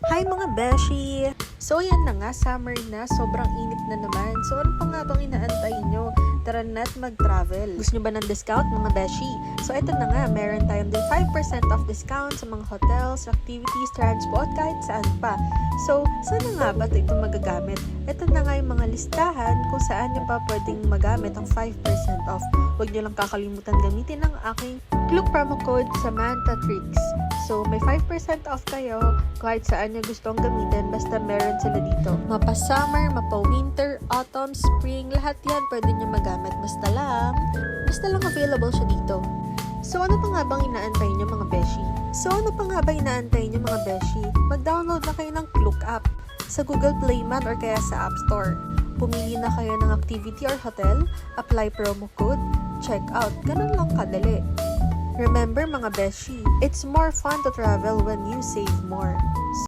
Hi mga beshi! So yan na nga, summer na, sobrang init na naman. So ano pa nga bang inaantay nyo? Tara na't mag-travel. Gusto nyo ba ng discount mga beshi? So eto na nga, meron tayong 5% off discount sa mga hotels, activities, transport, kahit saan pa. So saan nga ba ito magagamit? Eto na nga yung mga listahan kung saan nyo pa pwedeng magamit ang 5% off. Huwag nyo lang kakalimutan gamitin ang aking Klook promo code Samantha Tricks. So, may 5% off kayo kahit saan nyo gustong gamitin basta meron sila dito. Mapa-summer, mapa-winter, autumn, spring, lahat yan pwede nyo magamit. Basta lang available siya dito. So, ano pa nga bang inaantay nyo mga beshi? Mag-download na kayo ng Klook app sa Google Play man or kaya sa App Store. Pumili na kayo ng activity or hotel, apply promo code, check out. Ganun lang kadali. Remember mga beshi, it's more fun to travel when you save more.